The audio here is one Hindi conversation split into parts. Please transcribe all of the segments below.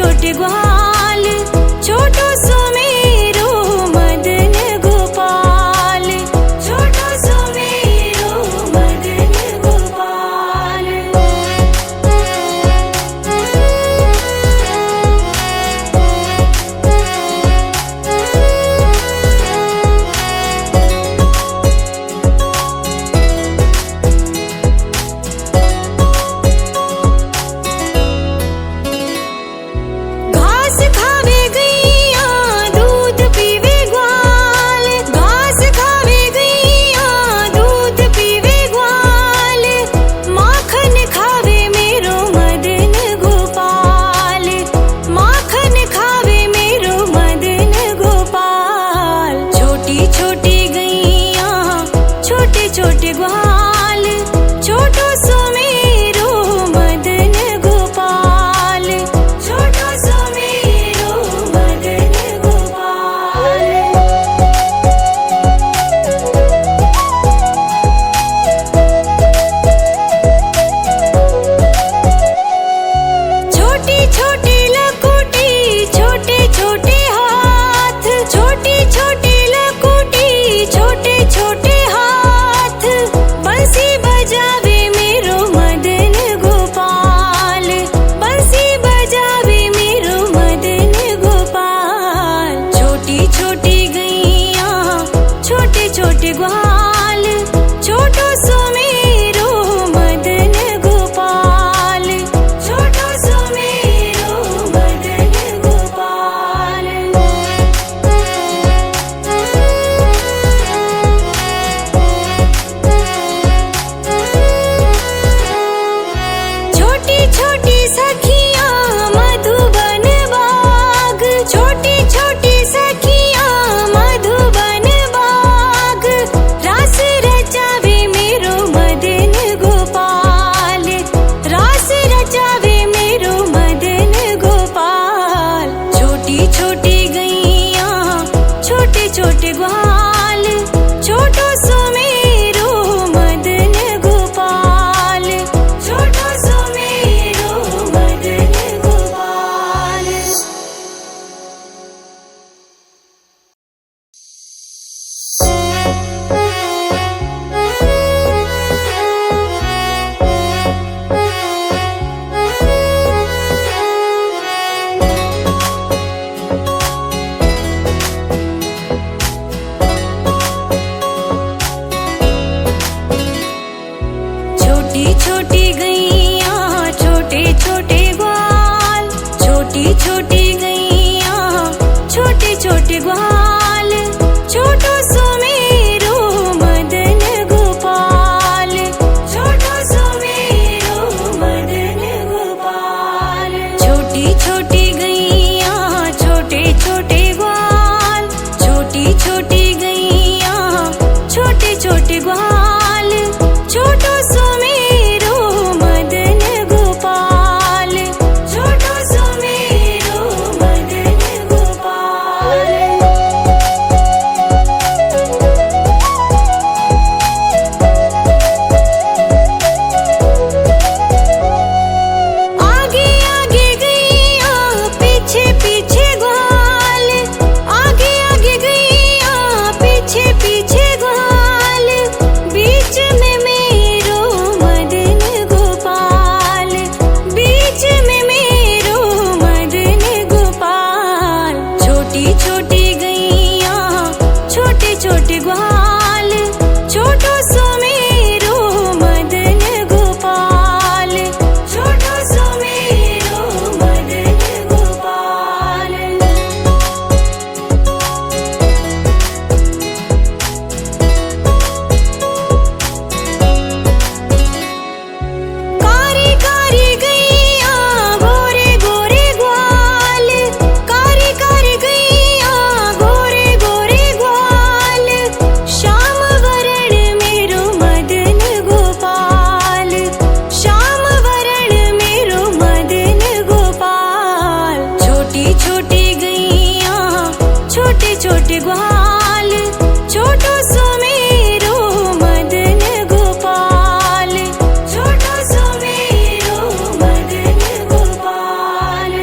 छोटे ग्वाल, छोटो सुमेरो मदन गोपाल, छोटो सुमेरो मदन गोपाल। घास खावे गैया दूध पीवे ग्वाल, घास खावे गैया दूध पीवे ग्वाल, माखन खावे मेरो मदन गोपाल, माखन खावे मेरो मदन गोपाल। छोटी छोटी गैया छोटे छोटे ग्वाल, छोटो सुमेरो मदन गोपाल, छोटो सुमेरो मदन गोपाल। छोटी छोटी लकुटी छोटे छोटे हाथ, छोटी छोटी लकुटी छोटे छोटे हाथ, बंसी बजावे मेरो मदन गोपाल, बंसी बजावे मेरो मदन गोपाल। छोटी छोटी गैया छोटे छोटे ग्वाल, छोटो सुमेरो मदन गोपाल, छोटो सुमेरो मदन गोपाल। छोटी छोटी सखियां मधुबन बाग, छोटी छोटी सखियां मधुबन बाग, रास रचावे मेरो मदन गोपाल, रास रचावे मेरो मदन गोपाल। छोटी छोटी गैया छोटे छोटे ग्वाल, छोटो सुमेरो मदन गोपाल, छोटो सुमेरो मदन गोपाल। छोटी छोटी गैया छोटे छोटे ग्वाल, छोटी छोटी गैया छोटे छोटे ग्वाल, छोटो सुमेरो मदन गोपाल, छोटो सुमेरो मदन गोपाल। छोटी छोटी गैया छोटे छोटे ग्वाल, छोटी छोटी गैया छोटे छोटे ग्वाल, छोटो सुमेरो मदन गोपाल, छोटो सुमेरो मदन गोपाल। आगे आगे गैया पीछे पीछे ग्वाल, आगे आगे गैया पीछे पीछे ग्वाल, बीच में मेरो मदन गोपाल, बीच में मेरो मदन गोपाल। छोटी छोटी गैया छोटे छोटे ग्वाल, छोटो सुमेरो मदन गोपाल, छोटो सुमेरो मदन गोपाल। कारी कारी गैया गोरे गोरे ग्वाल, कारी कारी गैया गोरे गोरे ग्वाल, श्याम वरण मेरो मदन गोपाल, श्याम वरण मेरो मदन गोपाल। छोटी छोटी गैया छोटे छोटे ग्वाल, छोटो सुमेरो मदन गोपाल, छोटो सुमेरो मदन गोपाल।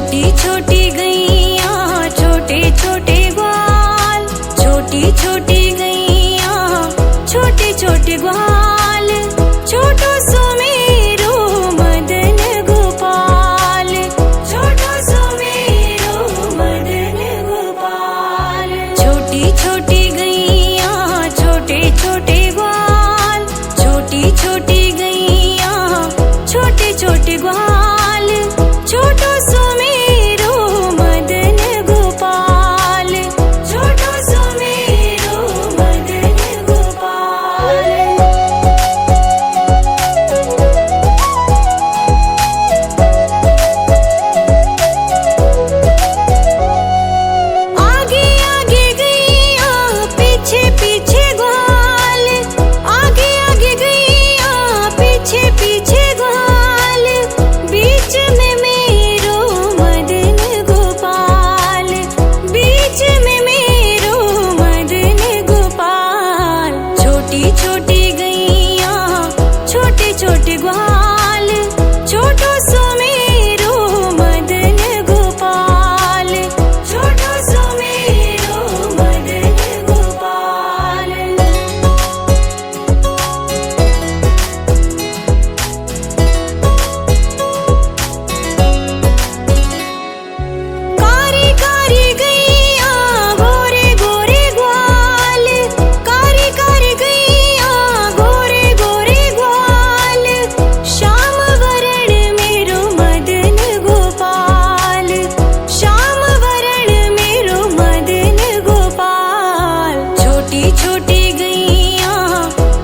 छोटी छोटी गैया छोटे छोटे ग्वाल, छोटी छोटी गैया छोटे छोटे ग्वाल, छोटो सो मेरो मदन गोपाल, छोटो सो मेरो मदन गोपाल। छोटी छोटी गैया छोटे छोटे ग्वाल, छोटी छोटी गैया छोटे छोटे ग्वाल, छोटो सो मेरो मदन गोपाल, छोटो सो मेरो मदन गोपाल। आगे आगे गैया पीछे पीछे ग्वाल, आगे आगे गैया पीछे पीछे ग्वाल, बीच में मेरो मदन गोपाल, बीच में मेरो मदन गोपाल। छोटी छोटी गैया छोटे छोटे ग्वाल, छोटो सो मेरो मदन गोपाल, छोटो सो मेरो मदन गोपाल। कारी कारी गैया गोरे गोरे ग्वाल, कारी कारी गैया गोरे गोरे ग्वाल, श्याम वरण मेरो मदन गोपाल, श्याम वरण मेरो मदन गोपाल। छोटी छोटी गैया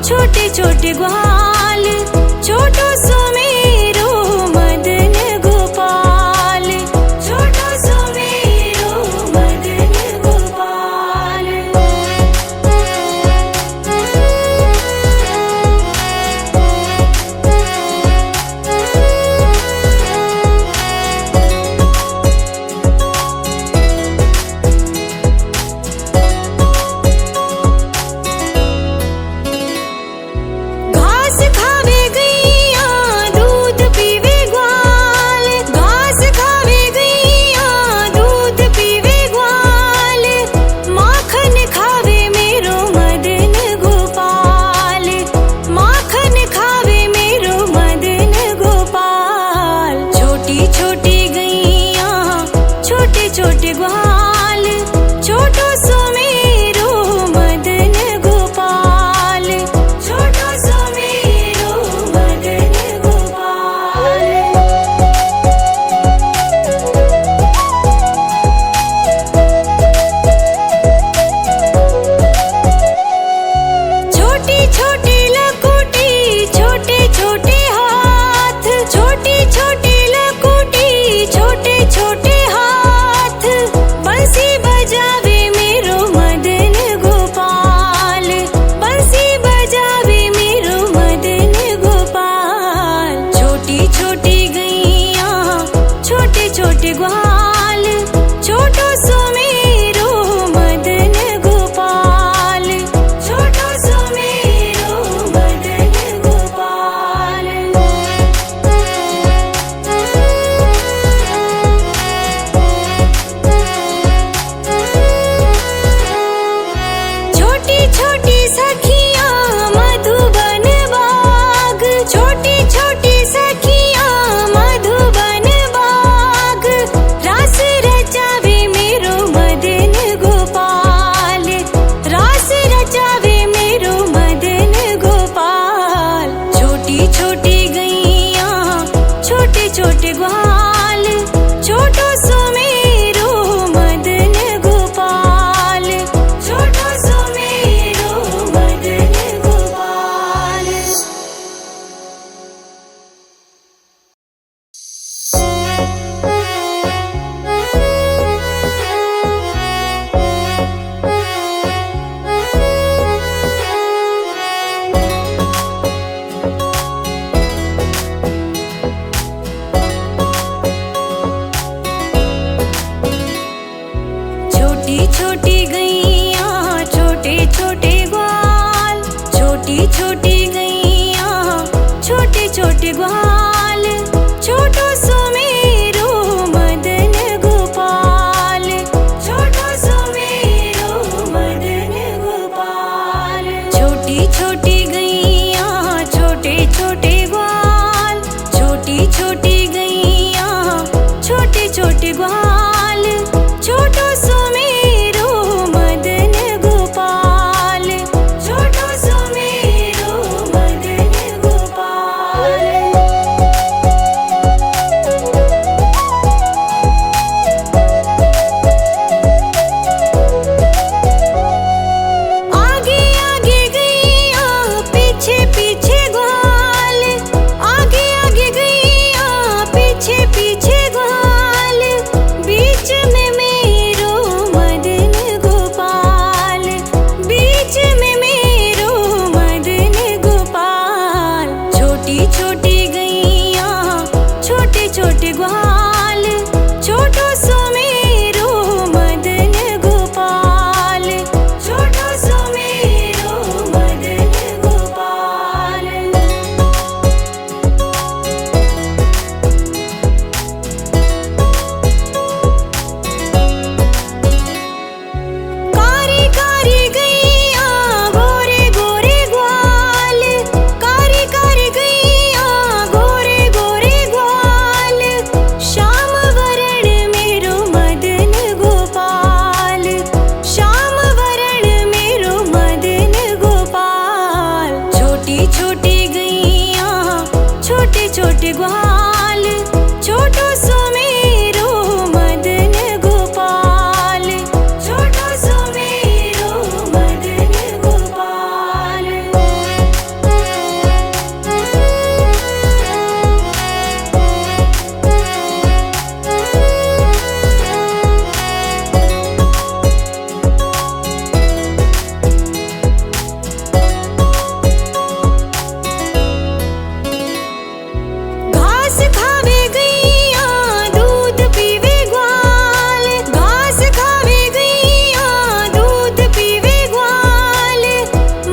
छोटे छोटे ग्वाल, छोटो सो मेरो मदन गोपाल, छोटो सो मेरो मदन गोपाल। घास खावे गैया दूध पीवे ग्वाल, घास खावे गैया दूध पीवे ग्वाल, माखन खावे मेरो मदन गोपाल, माखन खावे मेरो मदन गोपाल। छोटी छोटी गैया छोटे छोटे ग्वाल, छोटो सो मेरो मदन गोपाल, छोटो सो मेरो मदन गोपाल। छोटी छोटी लकुटी छोटे छोटे हाथ, छोटी छोटी लकुटी छोटे छोटे हाथ, बंसी बजावे मेरो मदन गोपाल, बंसी बजावे मेरो मदन गोपाल। छोटी छोटी गैया छोटे छोटे ग्वाल, छोटो सो मेरो मदन गोपाल, छोटो सो मेरो मदन गोपाल। छोटी छोटी सखियां मधुबन बाग, छोटी छोटी सखियां मधुबन बाग, रास ग्वाल, छोटो सुमेरो मदन गोपाल, छोटो सुमेरो मदन गोपाल। आगे आगे गैया पीछे पीछे ग्वाल, आगे आगे गैया पीछे पीछे ग्वाल, बीच में मेरो मदन गोपाल, बीच में मेरो मदन गोपाल। छोटी छोटी गैया छोटे छोटे ग्वाल, छोटो सुमेरो मदन गोपाल, छोटो सुमेरो मदन गोपाल। कारी कारी गैया गोरे गोरे ग्वाल, कारी कारी गैया गोरे गोरे ग्वाल, श्याम वरण मेरो मदन गोपाल, श्याम वरण मेरो मदन गोपाल। छोटी छोटी गैया छोटे छोटे ग्वाल, छोटो सुमेरो मदन गोपाल, छोटो सुमेरो मदन गोपाल। घास खावे गैया दूध पीवे ग्वाल, घास खावे गैया दूध पीवे ग्वाल,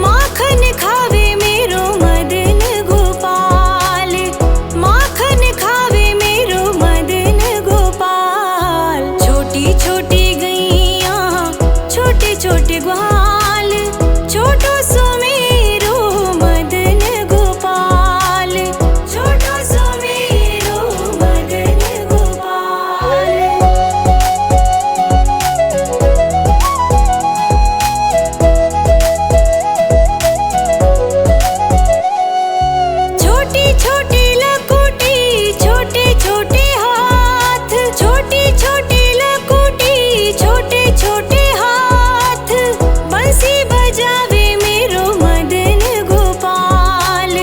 माखन खावे मेरो मदन गोपाल, माखन खावे मेरो मदन गोपाल। छोटी छोटी गैया छोटे छोटे ग्वाल, छोटो सुमेरो मदन गोपाल, छोटो सुमेरो मदन गोपाल। छोटी छोटी लकुटी छोटे छोटे हाथ, छोटी छोटी लकुटी छोटे छोटे हाथ, बंसी बजावे मेरो मदन गोपाल,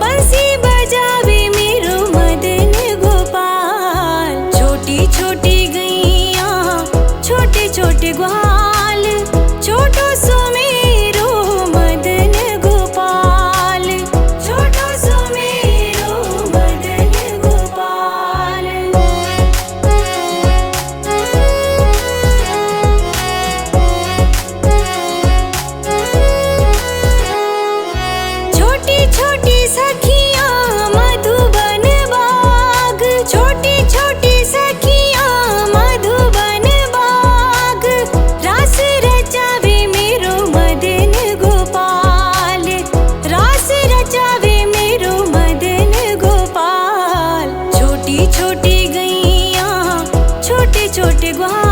बंसी बजावे मेरो मदन गोपाल। छोटी छोटी गैया छोटे छोटे ग्वाल, छोटो सुमेरो मदन गोपाल, छोटो सुमेरो मदन गोपाल। छोटी छोटी सखियाँ मधुबन बाग, छोटी छोटी सखियाँ मधुबन बाग, रास रचावे मेरो मदन गोपाल, रास रचावे मेरो मदन गोपाल। छोटी छोटी गैया छोटे छोटे ग्वाल,